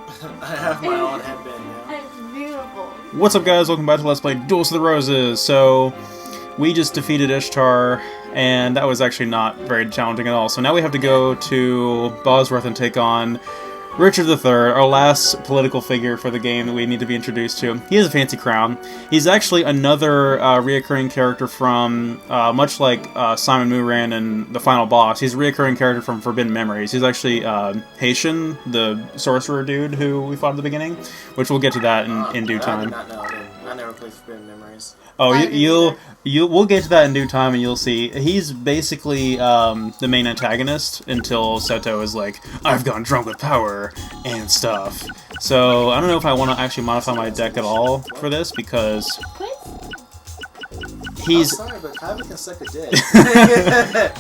I have my own headband now. That's beautiful. What's up, guys? Welcome back to Let's Play Duels of the Roses. So, we just defeated Ishtar, and that was actually not very challenging at all. So now we have to go to Bosworth and take on Richard III, our last political figure for the game that we need to be introduced to. He has a fancy crown. He's actually another reoccurring character from, much like Simon Muran and the final boss, he's a reoccurring character from Forbidden Memories. He's actually Haitian, the sorcerer dude who we fought at the beginning, which we'll get to that in due time. I did not know. I never played Forbidden Memories. Oh, we'll get to that in due time, and you'll see. He's basically the main antagonist until Seto is like, I've gone drunk with power and stuff. So I don't know if I want to actually modify my deck at all for this because he's. I'm sorry, but Kaiba can suck a dick.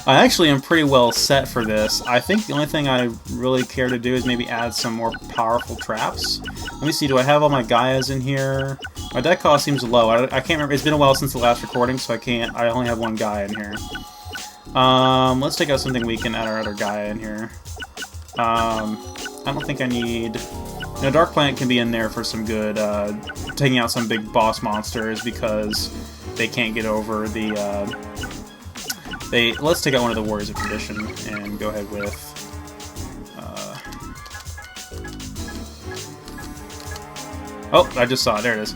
I actually am pretty well set for this. I think the only thing I really care to do is maybe add some more powerful traps. Let me see. Do I have all my Gaias in here? My deck cost seems low. I can't remember. It's been a while since the last recording, so I can't. I only have one Gaia in here. Let's take out something we can add our other Gaia in here. I don't think I need. You know, Dark Planet can be in there for some good, taking out some big boss monsters because they can't get over the. Let's take out one of the Warriors of Tradition and go ahead with. Oh, I just saw it. There it is.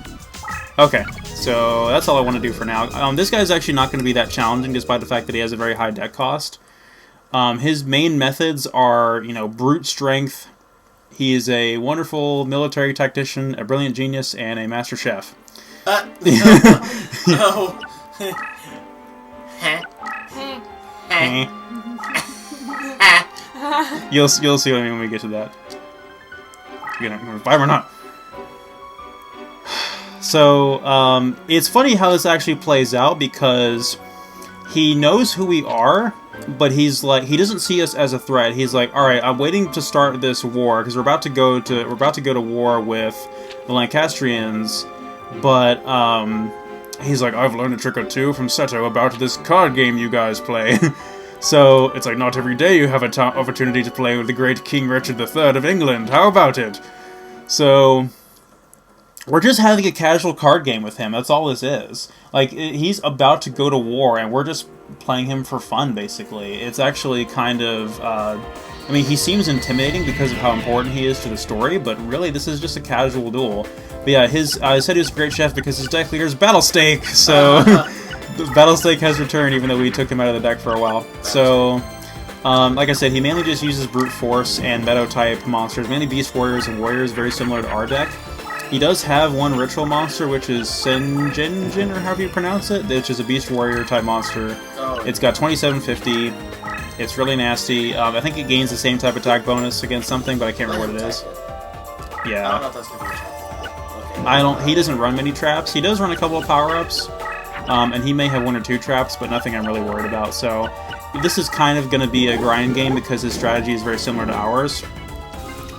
Okay, so that's all I want to do for now. This guy's actually not going to be that challenging, despite the fact that he has a very high deck cost. His main methods are, you know, brute strength. He is a wonderful military tactician, a brilliant genius, and a master chef. No. You'll see what I mean when we get to that. You're gonna revive or not? So, it's funny how this actually plays out because he knows who we are, but he's like, he doesn't see us as a threat. He's like, all right, I'm waiting to start this war because we're about to go to war with the Lancastrians, but he's like, I've learned a trick or two from Seto about this card game you guys play. So it's like, not every day you have an opportunity to play with the great King Richard III of England. How about it? So we're just having a casual card game with him. That's all this is. Like, he's about to go to war, and we're just playing him for fun, basically. It's actually kind of, I mean, he seems intimidating because of how important he is to the story, but really, this is just a casual duel. But yeah, I said he was a great chef because his deck leader is Battlestake, so Battlestake has returned, even though we took him out of the deck for a while. So, like I said, he mainly just uses brute force and meadow-type monsters, mainly beast warriors and warriors, very similar to our deck. He does have one ritual monster, which is Senjin, or however you pronounce it, which is a beast warrior type monster. It's got 2750. It's really nasty. I think it gains the same type attack bonus against something, but I can't remember what it is. Yeah. I don't know if that's going to be a trap. He doesn't run many traps. He does run a couple of power-ups, and he may have one or two traps, but nothing I'm really worried about. So this is kind of going to be a grind game because his strategy is very similar to ours.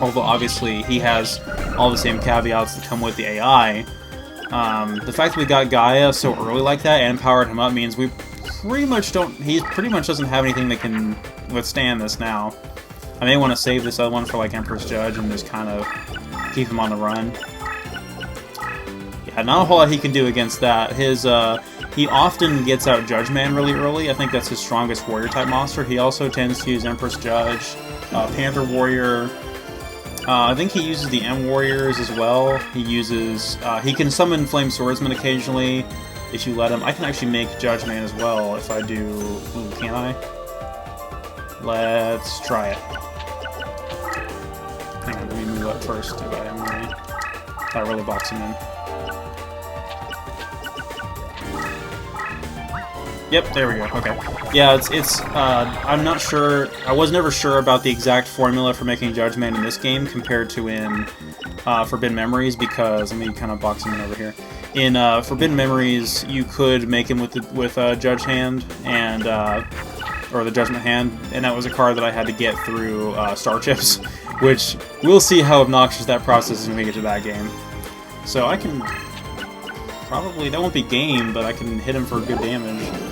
Although obviously he has all the same caveats that come with the AI. The fact that we got Gaia so early like that and powered him up means we pretty much he pretty much doesn't have anything that can withstand this now. I may want to save this other one for like Emperor's Judge and just kind of keep him on the run. Yeah, not a whole lot he can do against that. He often gets out Judge Man really early. I think that's his strongest warrior type monster. He also tends to use Empress Judge, Panther Warrior. I think he uses the M Warriors as well. He can summon Flame Swordsman occasionally, if you let him. I can actually make Judge Man as well if I do. Ooh, can I? Let's try it. Hang on, let me move up first if I am ready. I really box him in. Yep, there we go. Okay. Yeah, I'm not sure. I was never sure about the exact formula for making Judge Man in this game compared to in Forbidden Memories because let me kind of box him in over here. In Forbidden Memories, you could make him with Judge Hand and or the Judgment Hand, and that was a card that I had to get through Star Chips, which we'll see how obnoxious that process is when we get to that game. So I can probably that won't be game, but I can hit him for good damage.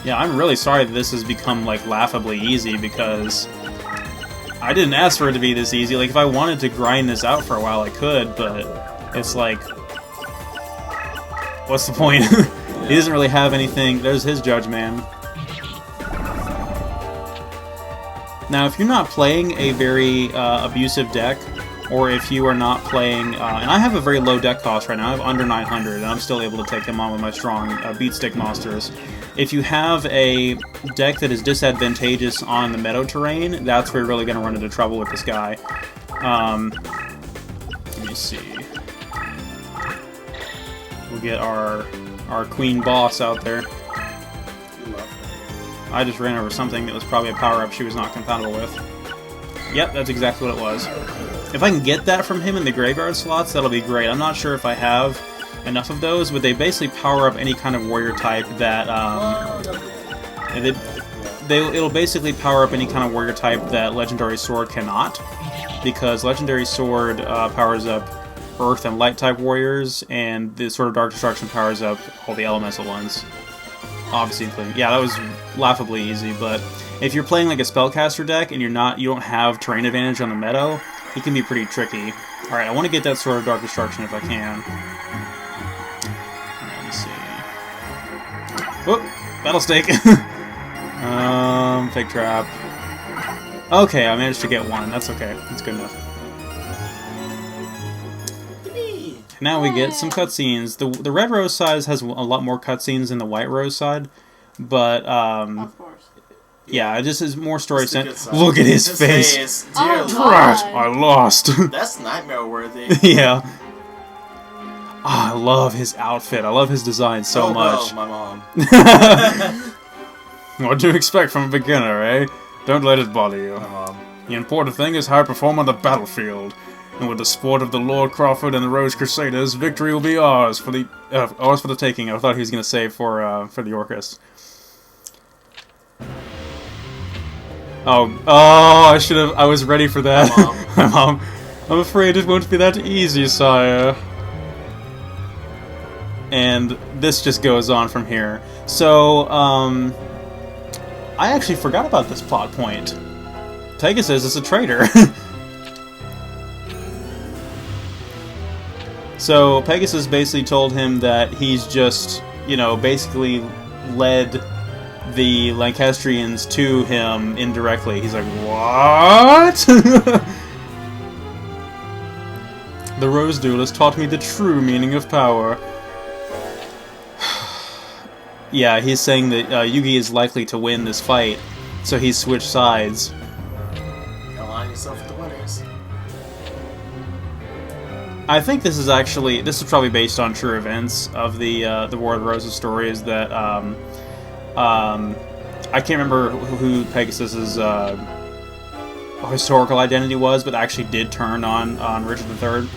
Yeah, I'm really sorry that this has become, like, laughably easy, because I didn't ask for it to be this easy. Like, if I wanted to grind this out for a while, I could, but it's like... What's the point? He doesn't really have anything. There's his Judge Man. Now, if you're not playing a very abusive deck, or if you are not playing... and I have a very low deck cost right now. I have under 900, and I'm still able to take him on with my strong beat stick monsters. If you have a deck that is disadvantageous on the meadow terrain, that's where you're really going to run into trouble with this guy. Let me see. We'll get our queen boss out there. I just ran over something that was probably a power-up she was not compatible with. Yep, that's exactly what it was. If I can get that from him in the graveyard slots, that'll be great. I'm not sure if I have enough of those, but they basically power up any kind of warrior type that, it'll basically power up any kind of warrior type that Legendary Sword cannot, because Legendary Sword powers up Earth and Light type warriors, and the Sword of Dark Destruction powers up all the elemental ones. Obviously, including... Yeah, that was laughably easy, but if you're playing like a spellcaster deck and you don't have terrain advantage on the meadow, it can be pretty tricky. Alright, I want to get that Sword of Dark Destruction if I can. Let's see. Whoop! Battle Stake! Fake Trap. Okay, I managed to get one. That's okay. That's good enough. Now we get some cutscenes. The red rose side has a lot more cutscenes than the white rose side, but Of course. yeah, it just is more story sent. Look at his face. Dear Oh, Lord. Trash! I lost. That's nightmare worthy. Yeah. Ah, I love his outfit. I love his design so much. No, my mom. What do you expect from a beginner, eh? Don't let it bother you. My mom. The important thing is how I perform on the battlefield. And with the support of the Lord Crawford and the Rose Crusaders, victory will be ours for the taking. I thought he was going to say for the Orcus. Oh, I should have. I was ready for that. My mom. My mom. I'm afraid it won't be that easy, sire. And this just goes on from here. So, I actually forgot about this plot point. Pegasus is a traitor. So Pegasus basically told him that he's just, basically led the Lancastrians to him indirectly. He's like, what? The Rose Duelist taught me the true meaning of power. Yeah, he's saying that Yugi is likely to win this fight, so he's switched sides. Align yourself with the winners. I think this is probably based on true events of the War of the Roses story. Is that I can't remember who Pegasus's historical identity was, but actually did turn on Richard III.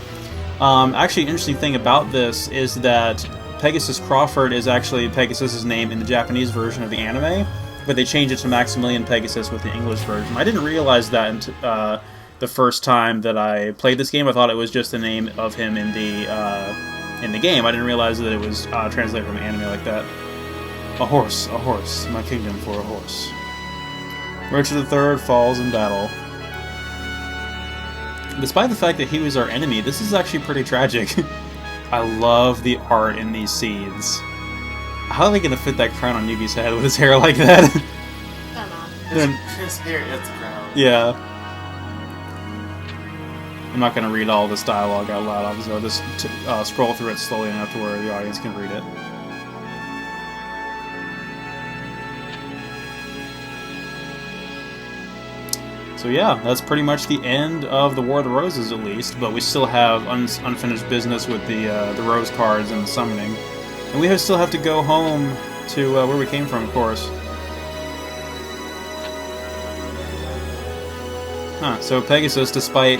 Actually, an interesting thing about this is that Pegasus Crawford is actually Pegasus's name in the Japanese version of the anime, but they changed it to Maximilian Pegasus with the English version. I didn't realize that the first time that I played this game. I thought it was just the name of him in the game. I didn't realize that it was translated from anime like that. A horse, my kingdom for a horse. Richard III falls in battle. Despite the fact that he was our enemy, this is actually pretty tragic. I love the art in these scenes. How are they going to fit that crown on Yugi's head with his hair like that? Don't know. His hair is the crown. Yeah. I'm not going to read all this dialogue out loud, obviously. I'll just scroll through it slowly enough to where the audience can read it. So yeah, that's pretty much the end of the War of the Roses, at least. But we still have unfinished business with the Rose cards and the summoning. And we still have to go home to where we came from, of course. So Pegasus, despite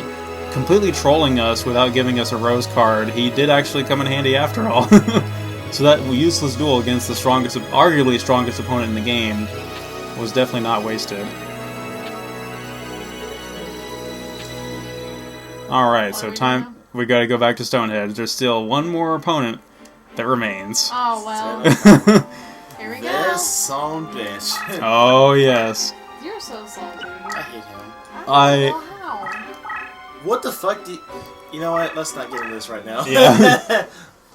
completely trolling us without giving us a rose card, he did actually come in handy after all. So that useless duel against the arguably strongest opponent in the game was definitely not wasted. Alright, so we gotta go back to Stonehenge. There's still one more opponent that remains. Oh, well. Here we go. This son bitch. Oh, yes. You're so salty. I hate him. Well, how? What the fuck do you... You know what? Let's not get into this right now. Yeah.